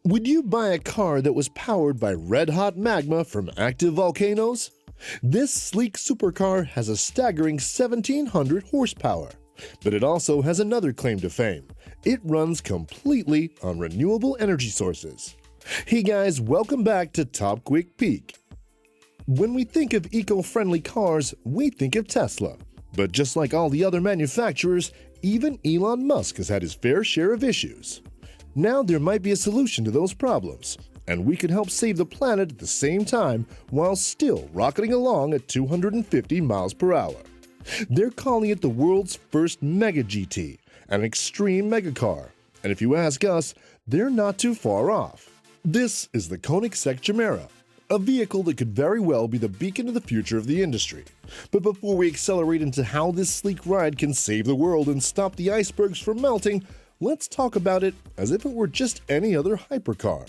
Would you buy a car that was powered by red-hot magma from active volcanoes? This sleek supercar has a staggering 1,700 horsepower, but it also has another claim to fame. It runs completely on renewable energy sources. Hey guys, welcome back to Top Quick Peek. When we think of eco-friendly cars, we think of Tesla. But just like all the other manufacturers, even Elon Musk has had his fair share of issues. Now there might be a solution to those problems, and we could help save the planet at the same time while still rocketing along at 250 miles per hour. They're calling it the world's first Mega GT, an extreme megacar, and if you ask us, they're not too far off. This is the Koenigsegg GEMERA, a vehicle that could very well be the beacon of the future of the industry. But before we accelerate into how this sleek ride can save the world and stop the icebergs from melting, let's talk about it as if it were just any other hypercar.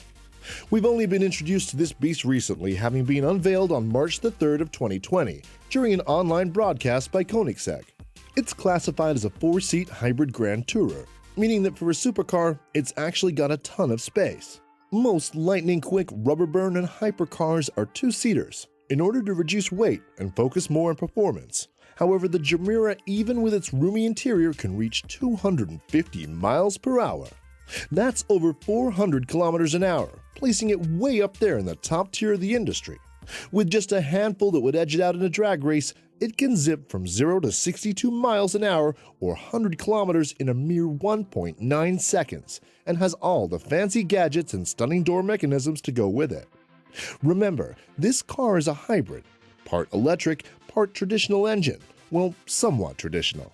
We've only been introduced to this beast recently, having been unveiled on March the 3rd of 2020 during an online broadcast by Koenigsegg. It's classified as a 4-seat hybrid grand tourer, meaning that for a supercar, it's actually got a ton of space. Most lightning-quick rubber burn and hypercars are 2-seaters in order to reduce weight and focus more on performance. However, the GEMERA, even with its roomy interior, can reach 250 miles per hour. That's over 400 kilometers an hour, placing it way up there in the top tier of the industry. With just a handful that would edge it out in a drag race, it can zip from 0 to 62 miles an hour or 100 kilometers in a mere 1.9 seconds, and has all the fancy gadgets and stunning door mechanisms to go with it. Remember, this car is a hybrid, part electric, part traditional engine. Well, somewhat traditional.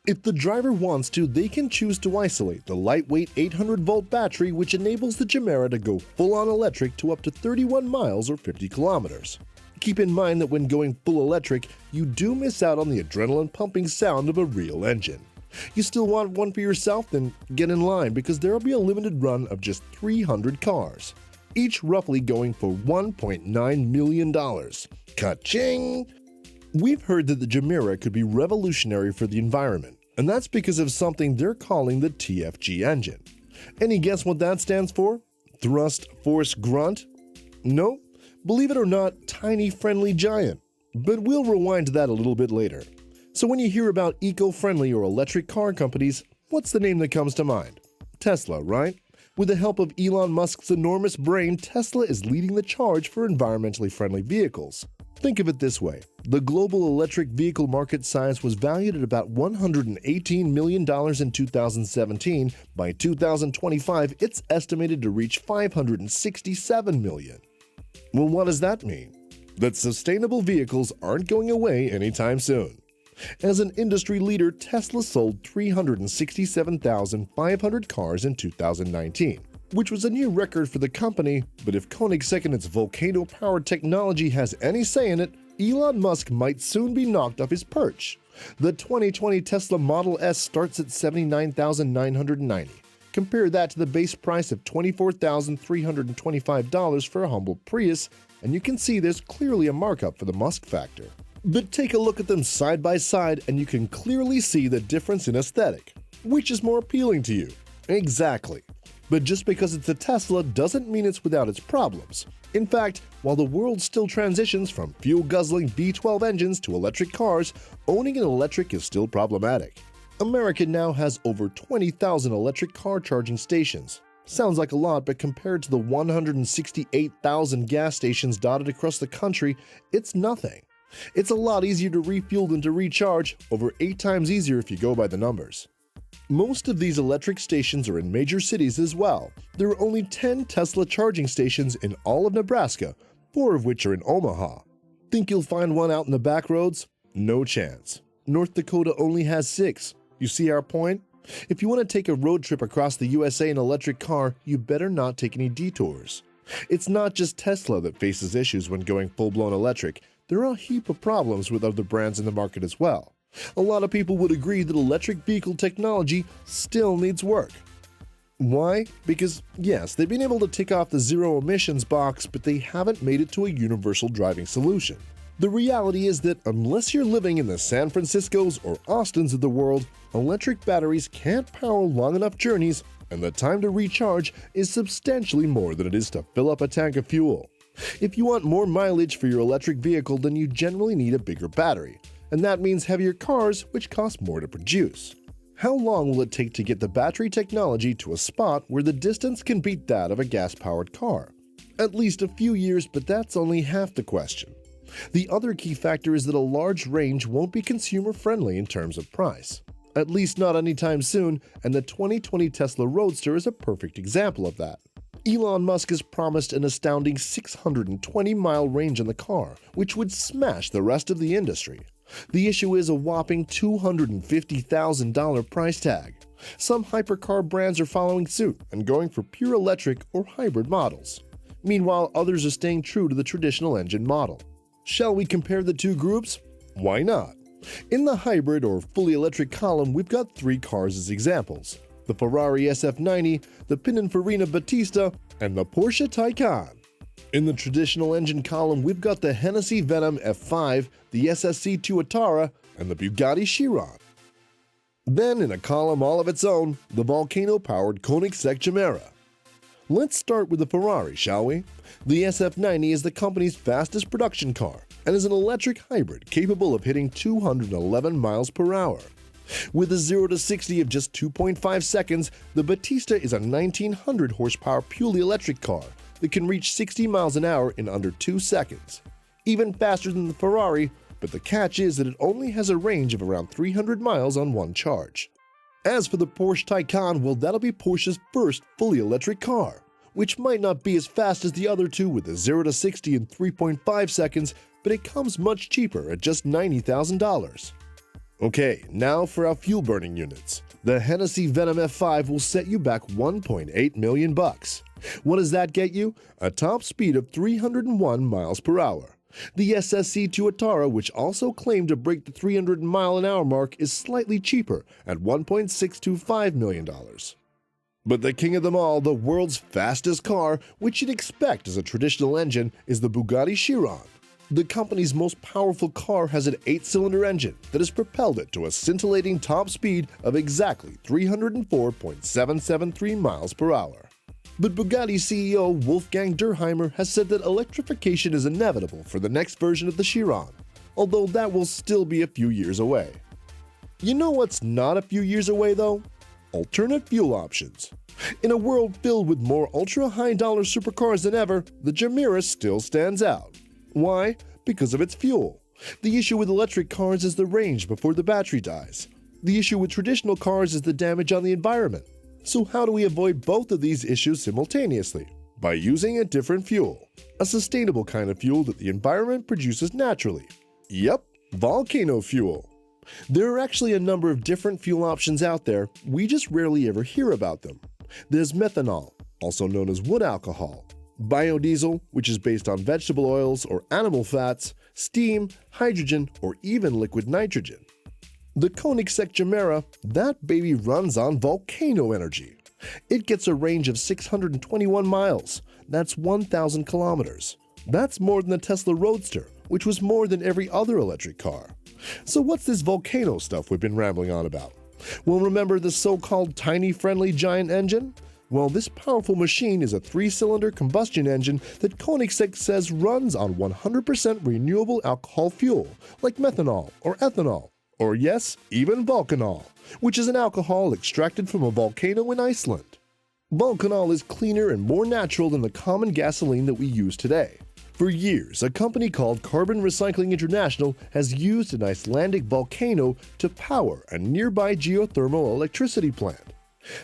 If the driver wants to, they can choose to isolate the lightweight 800-volt battery, which enables the GEMERA to go full-on electric to up to 31 miles or 50 kilometers. Keep in mind that when going full electric, you do miss out on the adrenaline-pumping sound of a real engine. You still want one for yourself? Then get in line, because there will be a limited run of just 300 cars, each roughly going for $1.9 million. Ka-ching! We've heard that the GEMERA could be revolutionary for the environment, and that's because of something they're calling the TFG engine. Any guess what that stands for? Thrust, force, grunt? No? Believe it or not, Tiny Friendly Giant. But we'll rewind to that a little bit later. So when you hear about eco-friendly or electric car companies, what's the name that comes to mind? Tesla, right? With the help of Elon Musk's enormous brain, Tesla is leading the charge for environmentally friendly vehicles. Think of it this way. The global electric vehicle market size was valued at about $118 million in 2017. By 2025, it's estimated to reach $567 million. Well, what does that mean? That sustainable vehicles aren't going away anytime soon. As an industry leader, Tesla sold 367,500 cars in 2019. Which was a new record for the company, but if Koenigsegg and its Volcano-powered technology has any say in it, Elon Musk might soon be knocked off his perch. The 2020 Tesla Model S starts at $79,990. Compare that to the base price of $24,325 for a humble Prius, and you can see there's clearly a markup for the Musk factor. But take a look at them side by side and you can clearly see the difference in aesthetic. Which is more appealing to you? Exactly. But just because it's a Tesla doesn't mean it's without its problems. In fact, while the world still transitions from fuel-guzzling V12 engines to electric cars, owning an electric is still problematic. America now has over 20,000 electric car charging stations. Sounds like a lot, but compared to the 168,000 gas stations dotted across the country, it's nothing. It's a lot easier to refuel than to recharge, over 8 times easier if you go by the numbers. Most of these electric stations are in major cities as well. There are only 10 Tesla charging stations in all of Nebraska, 4 of which are in Omaha. Think you'll find one out in the back roads? No chance. North Dakota only has 6. You see our point? If you want to take a road trip across the USA in an electric car, you better not take any detours. It's not just Tesla that faces issues when going full-blown electric. There are a heap of problems with other brands in the market as well. A lot of people would agree that electric vehicle technology still needs work. Why? Because yes, they've been able to tick off the zero emissions box, but they haven't made it to a universal driving solution. The reality is that unless you're living in the San Franciscos or Austins of the world, electric batteries can't power long enough journeys and the time to recharge is substantially more than it is to fill up a tank of fuel. If you want more mileage for your electric vehicle, then you generally need a bigger battery, and that means heavier cars, which cost more to produce. How long will it take to get the battery technology to a spot where the distance can beat that of a gas-powered car? At least a few years, but that's only half the question. The other key factor is that a large range won't be consumer-friendly in terms of price. At least not anytime soon, and the 2020 Tesla Roadster is a perfect example of that. Elon Musk has promised an astounding 620-mile range on the car, which would smash the rest of the industry. The issue is a whopping $250,000 price tag. Some hypercar brands are following suit and going for pure electric or hybrid models. Meanwhile, others are staying true to the traditional engine model. Shall we compare the two groups? Why not? In the hybrid or fully electric column, we've got three cars as examples: the Ferrari SF90, the Pininfarina Battista, and the Porsche Taycan. In the traditional engine column, we've got the Hennessy Venom F5, the SSC Tuatara, and the Bugatti Chiron. Then, in a column all of its own, the Volcano-powered Koenigsegg GEMERA. Let's start with the Ferrari, shall we? The SF90 is the company's fastest production car and is an electric hybrid capable of hitting 211 miles per hour. With a 0 to 60 of just 2.5 seconds, the Battista is a 1900 horsepower purely electric car that can reach 60 miles an hour in under 2 seconds. Even faster than the Ferrari, but the catch is that it only has a range of around 300 miles on one charge. As for the Porsche Taycan, well, that'll be Porsche's first fully electric car, which might not be as fast as the other two with a 0 to 60 in 3.5 seconds, but it comes much cheaper at just $90,000. Okay, now for our fuel-burning units. The Hennessy Venom F5 will set you back $1.8 million. What does that get you? A top speed of 301 miles per hour. The SSC Tuatara, which also claimed to break the 300 mile an hour mark, is slightly cheaper at $1.625 million. But the king of them all, the world's fastest car, which you'd expect as a traditional engine, is the Bugatti Chiron. The company's most powerful car has an 8-cylinder engine that has propelled it to a scintillating top speed of exactly 304.773 miles per hour. But Bugatti CEO Wolfgang Durheimer has said that electrification is inevitable for the next version of the Chiron, although that will still be a few years away. You know what's not a few years away though? Alternate fuel options. In a world filled with more ultra-high-dollar supercars than ever, the GEMERA still stands out. Why? Because of its fuel. The issue with electric cars is the range before the battery dies. The issue with traditional cars is the damage on the environment. So how do we avoid both of these issues simultaneously? By using a different fuel. A sustainable kind of fuel that the environment produces naturally. Yep, volcano fuel. There are actually a number of different fuel options out there, we just rarely ever hear about them. There's methanol, also known as wood alcohol, biodiesel, which is based on vegetable oils or animal fats, steam, hydrogen, or even liquid nitrogen. The Koenigsegg GEMERA, that baby runs on volcano energy. It gets a range of 621 miles, that's 1,000 kilometers. That's more than the Tesla Roadster, which was more than every other electric car. So what's this volcano stuff we've been rambling on about? Well, remember the so-called Tiny Friendly Giant engine? Well, this powerful machine is a 3-cylinder combustion engine that Koenigsegg says runs on 100% renewable alcohol fuel, like methanol or ethanol, or yes, even Volcanol, which is an alcohol extracted from a volcano in Iceland. Volcanol is cleaner and more natural than the common gasoline that we use today. For years, a company called Carbon Recycling International has used an Icelandic volcano to power a nearby geothermal electricity plant.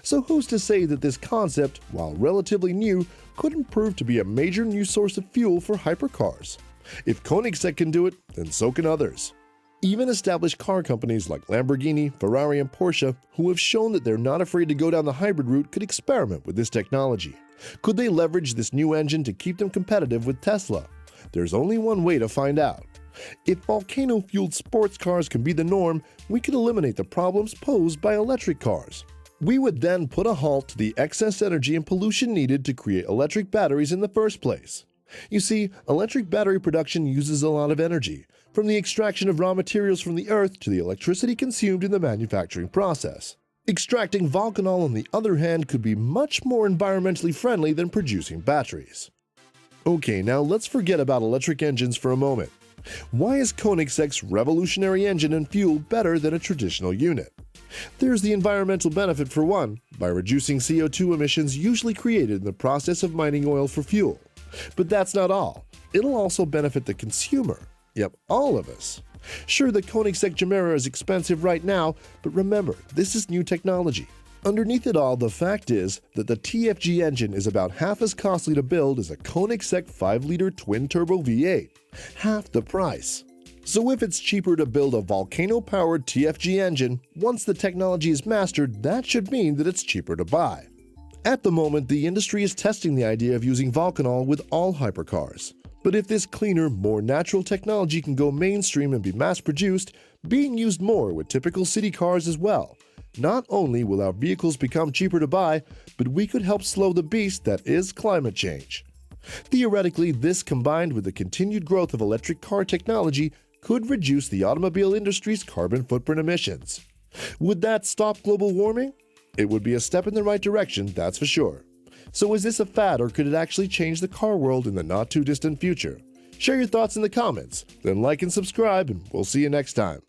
So who's to say that this concept, while relatively new, couldn't prove to be a major new source of fuel for hypercars? If Koenigsegg can do it, then so can others. Even established car companies like Lamborghini, Ferrari, and Porsche, who have shown that they're not afraid to go down the hybrid route, could experiment with this technology. Could they leverage this new engine to keep them competitive with Tesla? There's only one way to find out. If volcano-fueled sports cars can be the norm, we could eliminate the problems posed by electric cars. We would then put a halt to the excess energy and pollution needed to create electric batteries in the first place. You see, electric battery production uses a lot of energy, from the extraction of raw materials from the earth to the electricity consumed in the manufacturing process. Extracting Volcano, on the other hand, could be much more environmentally friendly than producing batteries. Okay, now let's forget about electric engines for a moment. Why is Koenigsegg's revolutionary engine and fuel better than a traditional unit? There's the environmental benefit for one, by reducing CO2 emissions usually created in the process of mining oil for fuel. But that's not all. It'll also benefit the consumer. Yep, all of us. Sure, the Koenigsegg GEMERA is expensive right now, but remember, this is new technology. Underneath it all, the fact is that the TFG engine is about half as costly to build as a Koenigsegg 5-liter twin-turbo V8. Half the price. So if it's cheaper to build a Volcano-powered TFG engine, once the technology is mastered, that should mean that it's cheaper to buy. At the moment, the industry is testing the idea of using Volcano with all hypercars. But if this cleaner, more natural technology can go mainstream and be mass-produced, being used more with typical city cars as well, not only will our vehicles become cheaper to buy, but we could help slow the beast that is climate change. Theoretically, this combined with the continued growth of electric car technology could reduce the automobile industry's carbon footprint emissions. Would that stop global warming? It would be a step in the right direction, that's for sure. So is this a fad, or could it actually change the car world in the not-too-distant future? Share your thoughts in the comments, then like and subscribe, and we'll see you next time.